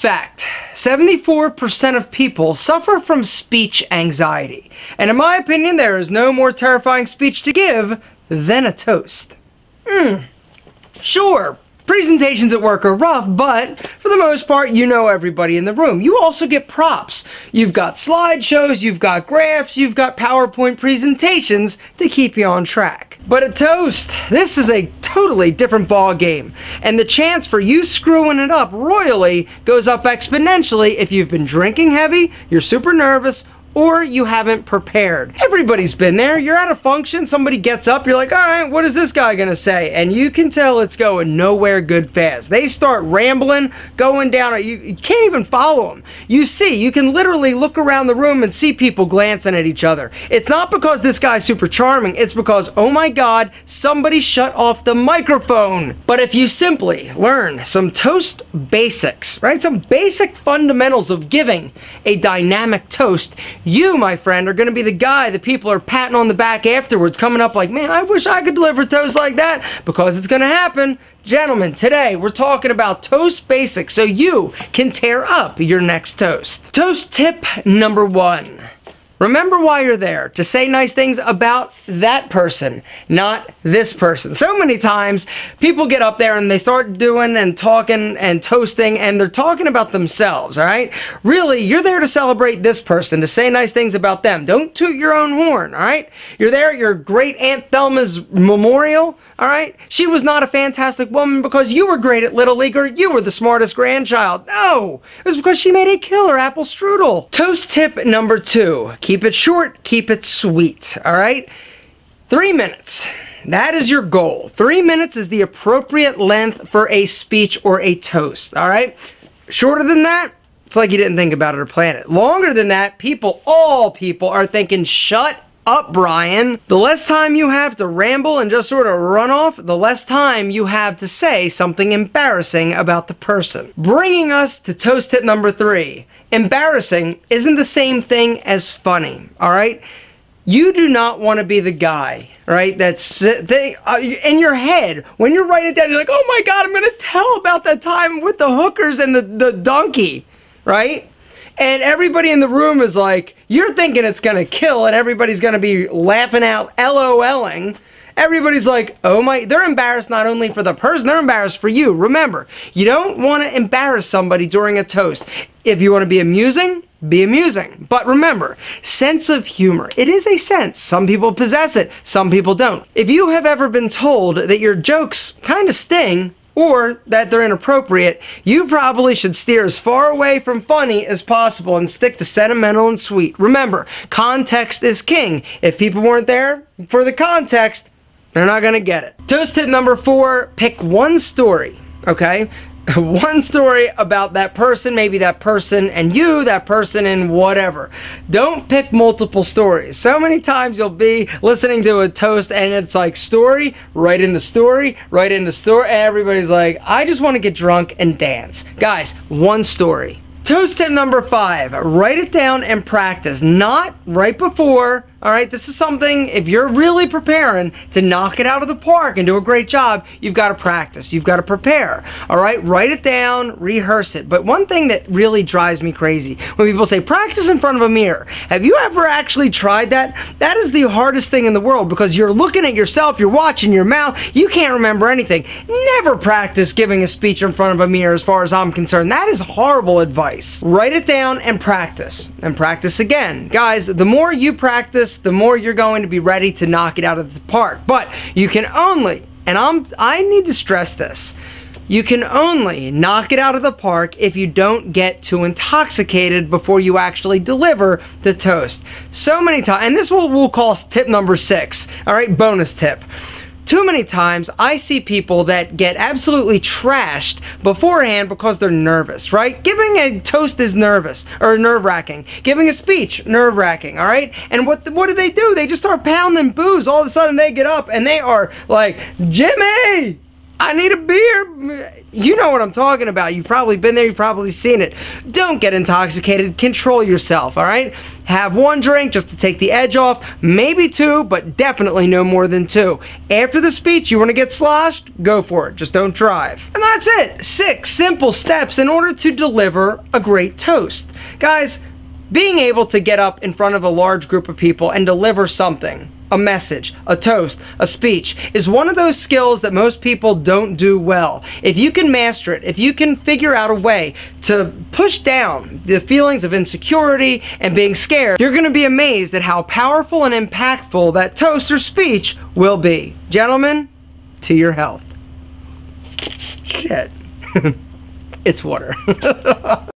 Fact: 74% of people suffer from speech anxiety. And in my opinion, there is no more terrifying speech to give than a toast. Sure, presentations at work are rough, but for the most part, you know everybody in the room. You also get props. You've got slideshows, you've got graphs, you've got PowerPoint presentations to keep you on track. But a toast, this is a totally different ball game, and the chance for you screwing it up royally goes up exponentially if you've been drinking heavy, you're super nervous, or you haven't prepared. Everybody's been there. You're at a function, somebody gets up, you're like, all right, what is this guy gonna say? And you can tell it's going nowhere good fast. They start rambling, going down, you can't even follow them. You can literally look around the room and see people glancing at each other. It's not because this guy's super charming, it's because, oh my God, somebody shut off the microphone. But if you simply learn some toast basics, right? Some basic fundamentals of giving a dynamic toast, you, my friend, are going to be the guy that people are patting on the back afterwards, coming up like, man, I wish I could deliver toast like that, because it's going to happen. Gentlemen, today we're talking about toast basics so you can tear up your next toast. Toast tip number 1. Remember why you're there, to say nice things about that person, not this person. So many times, people get up there and they start doing and talking and toasting, and they're talking about themselves, all right? Really, you're there to celebrate this person, to say nice things about them. Don't toot your own horn, all right? You're there at your great Aunt Thelma's memorial, all right? She was not a fantastic woman because you were great at Little League or you were the smartest grandchild. No, it was because she made a killer apple strudel. Toast tip number 2. Keep it short, keep it sweet, all right? 3 minutes. That is your goal. 3 minutes is the appropriate length for a speech or a toast, all right? Shorter than that, it's like you didn't think about it or plan it. Longer than that, all people are thinking, shut up, Brian. The less time you have to ramble and just sort of run off, the less time you have to say something embarrassing about the person. Bringing us to toast tip number 3. Embarrassing isn't the same thing as funny, all right? You do not want to be the guy, right, that's in your head, when you write it down, you're like, oh my God, I'm going to tell about that time with the hookers and the donkey, right? And everybody in the room is like, you're thinking it's going to kill, and everybody's going to be laughing out, LOLing. Everybody's like, oh my, they're embarrassed not only for the person, they're embarrassed for you. Remember, you don't want to embarrass somebody during a toast. If you want to be amusing, be amusing. But remember, sense of humor. It is a sense. Some people possess it, some people don't. If you have ever been told that your jokes kind of sting, or that they're inappropriate, you probably should steer as far away from funny as possible and stick to sentimental and sweet. Remember, context is king. If people weren't there for the context, they're not gonna get it. Toast tip number 4, pick one story, okay? One story about that person, maybe that person and you, that person and whatever. Don't pick multiple stories. So many times you'll be listening to a toast and it's like story, right into story, right into story, and everybody's like, I just want to get drunk and dance. Guys, one story. Toast tip number 5, write it down and practice, not right before. All right, this is something, if you're really preparing to knock it out of the park and do a great job, you've got to practice, you've got to prepare. All right, write it down, rehearse it. But one thing that really drives me crazy, when people say, practice in front of a mirror. Have you ever actually tried that? That is the hardest thing in the world, because you're looking at yourself, you're watching your mouth, you can't remember anything. Never practice giving a speech in front of a mirror as far as I'm concerned. That is horrible advice. Write it down and practice again. Guys, the more you practice, the more you're going to be ready to knock it out of the park. But you can only, and I need to stress this, you can only knock it out of the park if you don't get too intoxicated before you actually deliver the toast. So many times, and this we'll call tip number 6, all right, bonus tip. Too many times I see people that get absolutely trashed beforehand because they're nervous, right? Giving a toast is nervous, or nerve-wracking. Giving a speech, nerve-wracking, all right? And what do? They just start pounding booze. All of a sudden they get up and they are like, Jimmy, I need a beer. You know what I'm talking about. You've probably been there. You've probably seen it. Don't get intoxicated. Control yourself, all right? Have one drink just to take the edge off. Maybe two, but definitely no more than two. After the speech, you want to get sloshed? Go for it. Just don't drive. And that's it. 6 simple steps in order to deliver a great toast. Guys, being able to get up in front of a large group of people and deliver something, a message, a toast, a speech, is one of those skills that most people don't do well. If you can master it, if you can figure out a way to push down the feelings of insecurity and being scared, you're going to be amazed at how powerful and impactful that toast or speech will be. Gentlemen, to your health. Shit. It's water.